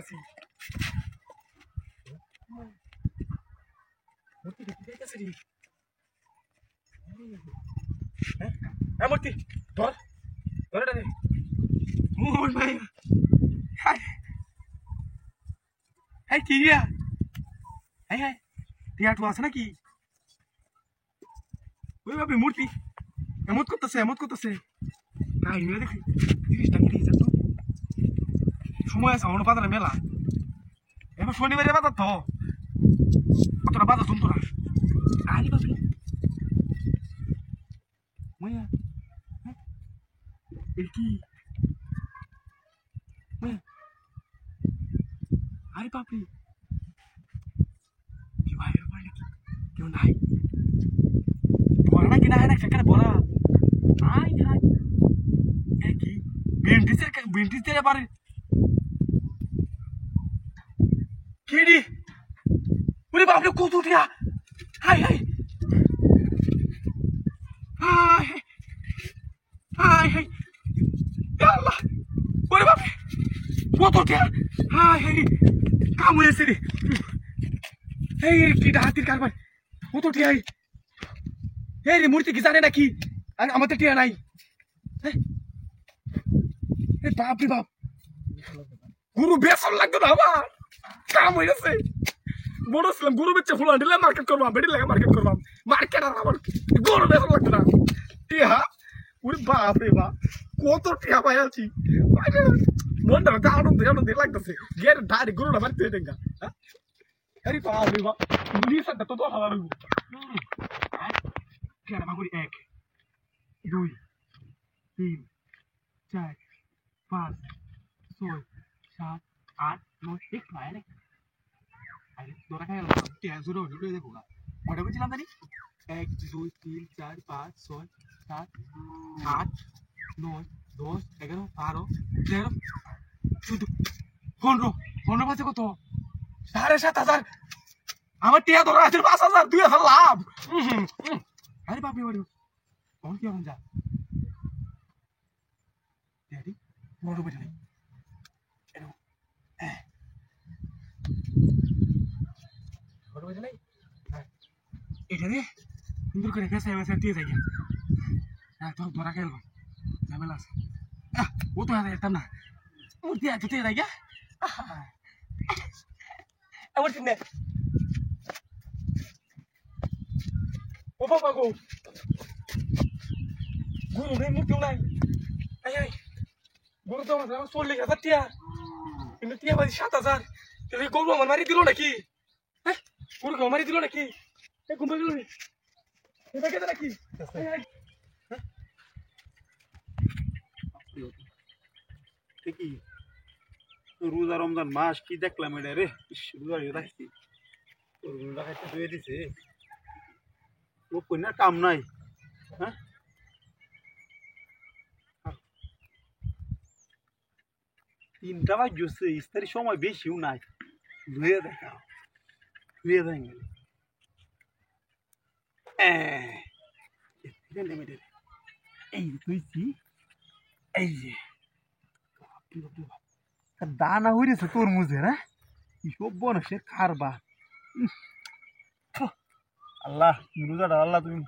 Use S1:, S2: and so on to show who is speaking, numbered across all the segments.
S1: আছি মূর্তি দেখতে যাইতেছে রে হ্যাঁ মূর্তি ধর ধর এটা রে মোর ভাই হাই হাই কি রে হাই হাই টিয়া আছে নাকি ওই বাপরে মূর্তি এমত করতেছে কাহিনী দেখি জিনিসটা কি দিয়েছে তো সময় আছে অন্য বাজারে মেলা এবার শনিবারে বাজার তো কতটা বাজার শুনতো না আরে বাপরে মাইয়া এর কি মাইয়া আরে বাপরে বিবাহের পরে নাকি কেউ নাই বড় নাকি না হয় না সেখানে বড় আই হাই কি বেন্টিসের এবারে কেডি ওরে বাপরে কত উঠিয়া হাই হাই হাই হাই হাই আল্লাহ ওরে বাপরে কত উঠিয়া হাই হাই কাম হয়েছে রে এই কি হাতির কারবার কত উঠিয়া এই রে মূর্তি কি জানে নাকি আমাদের টিয়া নাই বাপ রে বাপ গুরু বেসন লাগতো না আমার কাম হয়ে গেছে বড় ছিলাম গরু বেচে ফুলান দিলে মার্কেট করবাম বেটি লাগে মার্কেট করবাম মার্কেট আর আমার গরু বেসন লাগতো না টিয়া ওরে বাপ রে বাপ কত টিয়া পাই আছি মনটা আনন্দ লাগতেছে গের ধারে গরুটা বাড়িতে হয়ে দেখা আরে বাপ রে বাপ নিশাটা তো ভালো লাগবো টিয়া মাগুরি 1 2 3 4 5 6 7 8 9 ঠিক নয় নাকি আরে তোরা খাই গেল টিয়া জুড়ে ঢুকে দেখো গা কটা বলছিলাম জানি 1 2 3 4 5 6 7 8 9 10 11 12 13 14 15 পাঁচে কত 7,500 আমার টিয়া ধরা আছে 5,000 2,000 লাভ আরে বাপরে বাড়ি কখন কি এখন যা ড্যাডি বড় বেটা নেই বড় বেটা নেই এটা রে সুন্দর করে ফেসে ফেসে দিয়ে যাই হ্যাঁ তোর ধরা খেলব ঝামেলা আছে ও তো হাতে যেতাম না মূর্তি আছে দিয়ে যাই আমার চিন্তা ও বাবা গো গুরু নেই মূর্তি নাই আই আই গুরু তো আমার 40,000 টিয়া কিন্তু টিয়া বাজি 7,000 গরু আমার মারি দিল নাকি হ্যাঁ গরুকে মারি দিল নাকি ঘুমে গেল এটা কেটে নাকি
S2: ঠিকই রোজা রমজান মাস কি দেখলাম এটা রে রোজা রাখছি রোজা খাইতে ধুয়ে দিছে ও কন্যার কাম নাই হ্যাঁ 3টা বাজছে ইস্তারির সময় বেশিও নাই ধুয়ে দেখা ধুয়ে দেন এই তুইছি এই যে দানা হইছে তরমুজের হ্যাঁ কি সব বনসে খারবা আল্লাহ রোজাটা আল্লাহ তুমি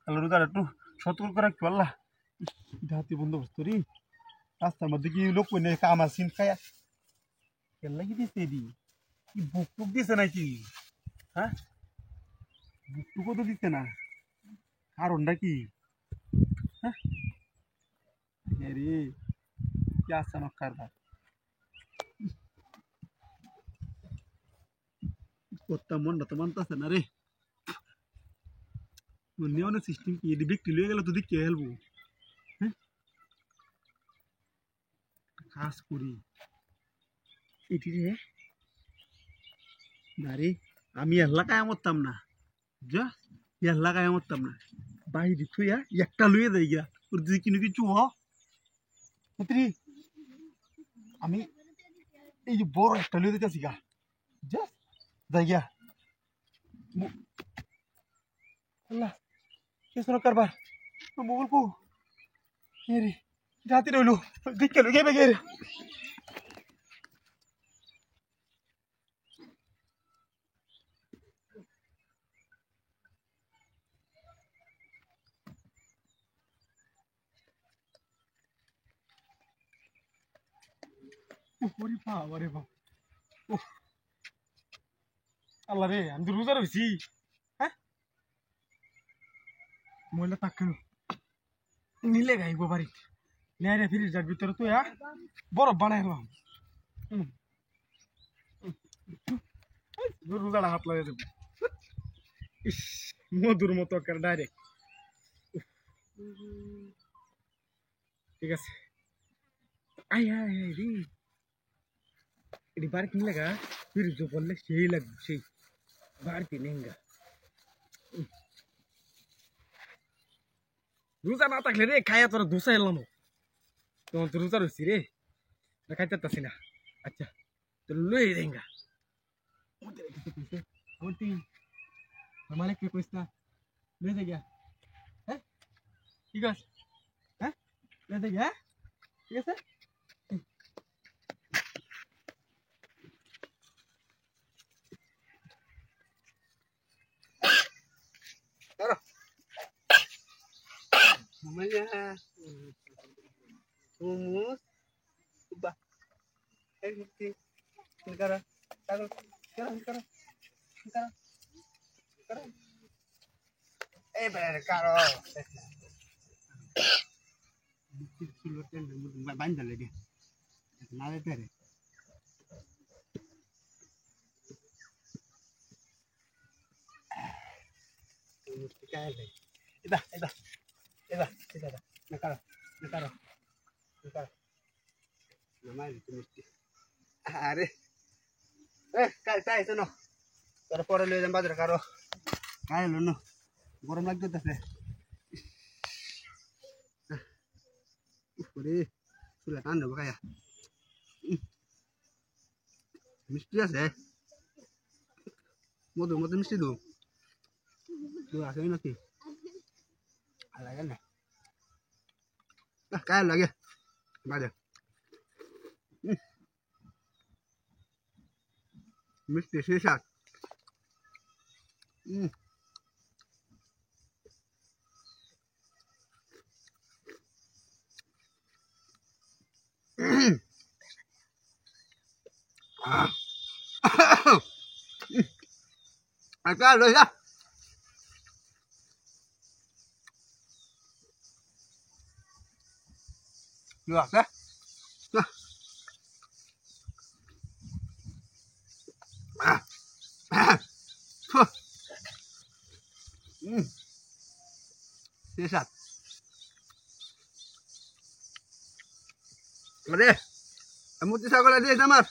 S2: আল্লাহ রোজাটা একটু সতর্ক করে রাখতো আল্লাহ হাতি বন্দোবস্ত রে রাস্তার মধ্যে কি লোক কই নেই কাম আসিন খায়া কেল্লা কি দিছে দি কি বুক টুক দিছে নাকি হ্যাঁ বুক টুকও তো দিচ্ছে না কারণটা কি হ্যাঁ রে কি আসানক কারবার করতাম মনটা তো মানতেছে না রে অনেক সিস্টেম কি এটি বিক্রি লয়ে গেলে তো দেখে হেলবো হ্যাঁ কাজ করি এটি রে না রে আমি এলাকায় আমতাম না যা এলাকায় আমতাম না বাইরে থুইয়া একটা লুয়ে দেয় গিয়া ওর দিদি কিনে কিছু হত্রি আমি এই যে বড় একটা লুয়ে দিতেছি গা যা যাই গিয়া আল্লাহ কেসন কারবার মোবাইল কো রে জাতি রইলো দেখে লুয়ে বেগে ওরে বাবা রে বাবা উফ, আল্লাহ রে আমি তো রোজা রয়েছি হ্যাঁ মহিলা তাকানো নিলে গাইব বাড়ি নেয় রে ফিরিস যার ভিতরে তুই বরফ বানাই এলাম রোজাটা হাত লাগিয়ে দেবো ইস মধুর মতো ডাইরেক্ট ঠিক আছে আই আই আই রে এটি বাড়িতে নিলে গা ফিরিস বললে সেই লাগবে সেই বাড়িতে নেঙ্গা রোজা না থাকলে রে খাইয়া তোরা ধোসা এলাম তোমার তো রোজা রয়েছি রে খাইতে পারছি না আচ্ছা তো লই দেঙ্গা আমার তুই মালিক কে কইস না লই দে গিয়া হ্যাঁ ঠিক আছে হ্যাঁ লই দে গিয়া ঠিক আছে
S1: Namanya humus ubah di negara sekarang benar karo sulutnya bandel dia kenal itu deh Ida, nakara, namanya itu mesti. Are, kai itu no, pore lihat tempat karo, kai lu no, gorong lagi tuh deh. Pore, sudah tanda bakaya. Mesti ya sih, mau mesti dulu, asalnya nanti. Lagi nih. Nah, kayak lagi. Gimana? Mesti sisa. Kayak lu ya. Luas ya. Nah. Sisat. Mari. Kamu tisah kalau dia samar.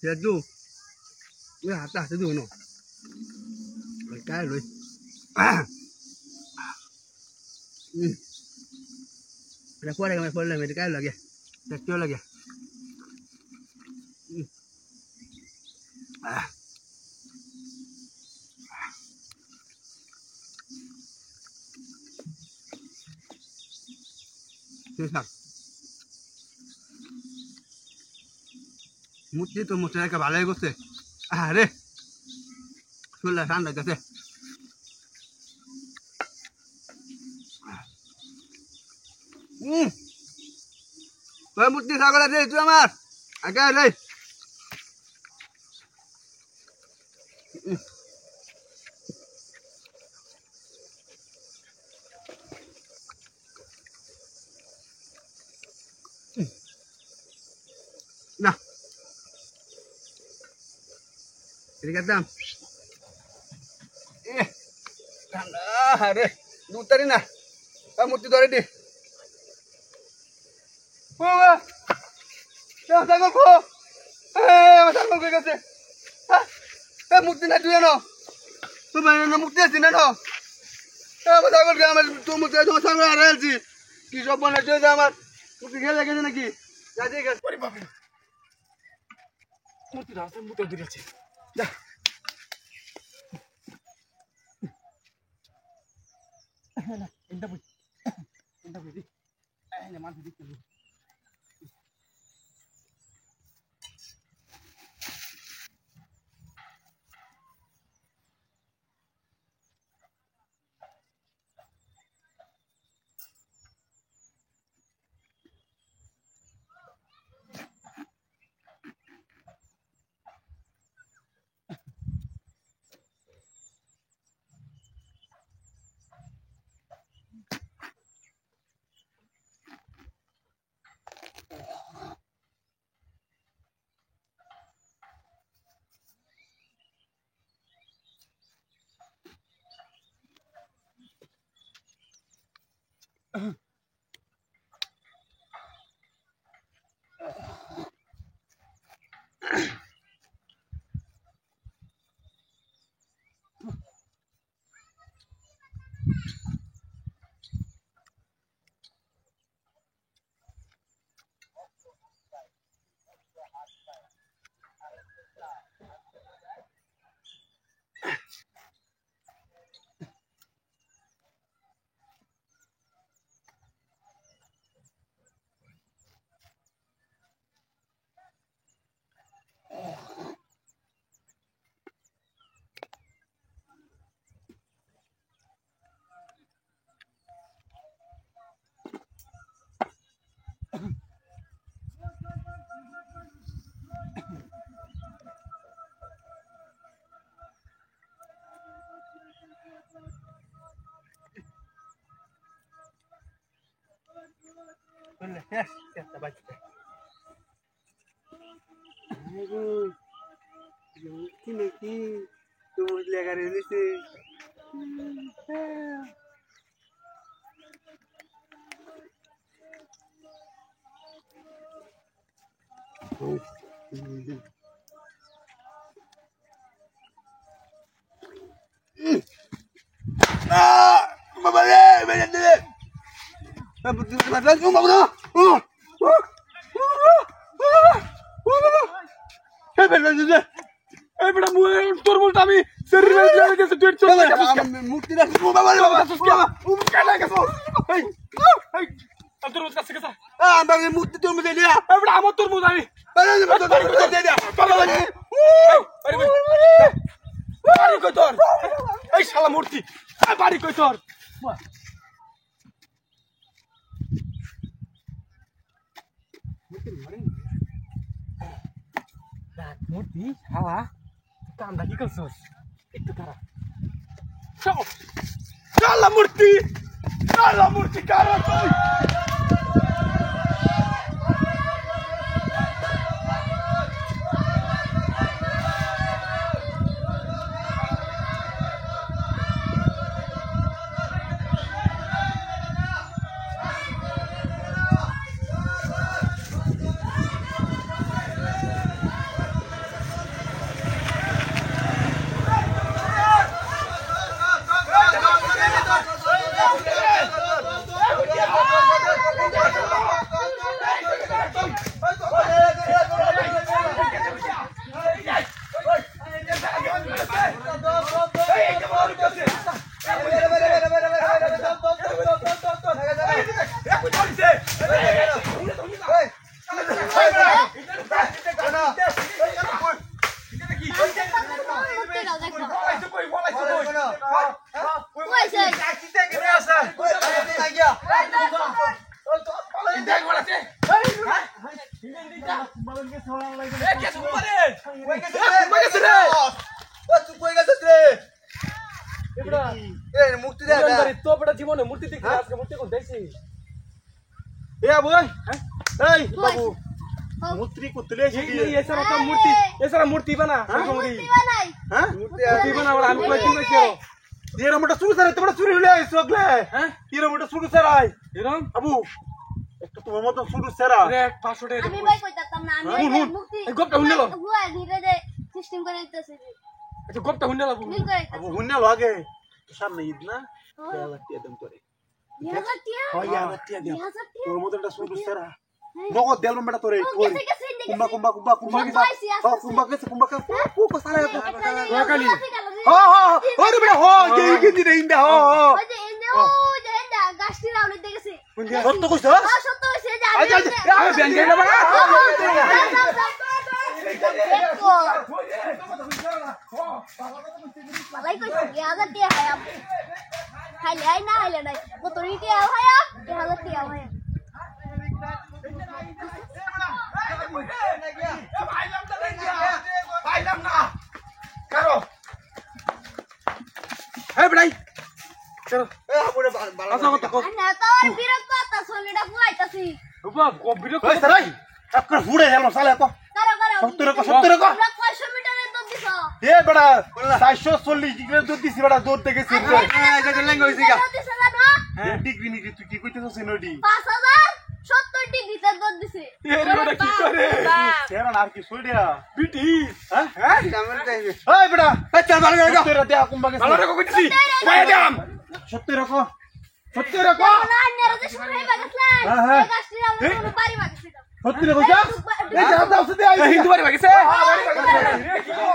S1: Sedu. Ya, atas sedu no. Kayak lu. Ada kuah dengan full lagi, kayak lagi. Kecil lagi. Sisat. Mutli তো মুছে রেখে ভালোই করছে আরে চুলা ঠান্ডা গেছে মুটলি ছাগল আছে তুই আমার আগে রে না এদিকে দাম ঠান্ডা আরে দুটারি না মুটলি ধরে দি বাবা ছাগল কো ছাগল কই গেছে মুটলি না তুই না তুই না মুটলি আছিস না ছাগল কে আমার তুই মুটলি তোমার ছাগল আর আছি কি সব বানাইছো যে আমার মুটলি খেলে গেছে নাকি যা দিয়ে গেছে পরে বাবা মুটলি রাতে মুটলি ধরে আছে যা না এটা বুঝ এই না মাছ দিতে
S2: বললে শেষ একটা বাচ্চা কি নাকি তোমার লেখা রয়েছে বাবা রে বেরে দে তোর বলতে আমি মুক্তি মুক্তি তোর মধ্যে আমার তোর মধ্যে আমি বাড়ি কই তোর এই শালা মূর্তি বাড়ি কই তোর
S1: মূর্তি শালা কামটা কি করছস একটু তারা
S2: শালা মূর্তি কারা তুই
S1: জীবনে মূর্তি দেখতে আজকে মূর্তি কোন দেখছি
S2: বাবু মূর্তি করতে
S1: এছাড়া মূর্তি বানা মূর্তি বানা আমি কয়েকদিন কইছি
S2: এরম একটা শুরু সারাই তোমরা চুরি হলে আইছো আগলে
S1: হ্যাঁ
S2: এরম একটা শুরু সারাই
S1: এরম
S2: আবু একটা তোমার মত শুরু সারা
S1: রে 500 টাকা
S3: আমি ভাই কইতাম না আমি মুক্তি
S1: এই গপটা হুনলে লাও
S3: হুয়া ধীরে যে সিস্টেম করে দিতেছে
S1: আচ্ছা গপটা হুনলে লাও
S3: মিল করে
S2: আবু হুন্না লাগে সামনে ঈদ না টিয়া দেন করে তোর মত একটা শুরু সারা নগদ দেলম বেটা তোরে কুম্বা কুম্বা সারা
S1: ওকালি
S2: ওরে বেটা যে গিন্দি রে ইন্দা
S3: ওই যে এনে ও যে এন্ডা গাছটি রাউলে দেখেছে
S2: সত্য কইছ
S3: সত্য হইছে যে
S2: আচ্ছা আমি ব্যান গেল বাড়া
S3: মালাই কইছে 1000 টাকা হায়া খাইলে আই না খাইলে নাই কত টাকা হায়া 1000 টাকা হায়া
S2: ভাইলাম না কারো এই বেটাই চলো আপুরে বালা
S1: কত কত
S3: না তো বিরক্ত আতা সোলিটা ফুয়াইতাছি
S1: বাপ কবির
S2: কই সারাই আপনি হুড়ে গেল সালে তো
S3: কারো
S2: 70 কো
S3: 500 মিটারে তো দিছো
S2: এ বেটা 440 ডিগ্রি দূর দিছি বেটা দূর থেকে সিট
S3: এই যে লেঙ্গ হইছে গা
S2: ডিগ্রি নিকি তুই কি কইতেছস নডি
S3: 5070 ডিগ্রিতে দর দিছে
S1: এর বেটা কি করে
S2: সেরা আর কি সইডা
S1: বিটি
S2: হ্যাঁ
S4: আমার টাইমে
S2: এই বেটা
S1: আচ্ছা ভালো করে গো
S2: তেরা দেয়া কুম্বা গেছে
S1: ভালো করে কইতেছি কই দাম
S2: সত্যি রাখো সত্যি রাখো
S3: না নেরা যে শুনে বাগছলেন
S2: হ্যাঁ, হ্যাঁ।
S3: এই গাছটি আমরা কোনো বাড়ি বাগছিল
S2: সত্যি রাখো যা এই যা দাও সত্যি আই
S1: হিন্দু বাড়ি ভাগিছে
S3: বাড়ি বাগছে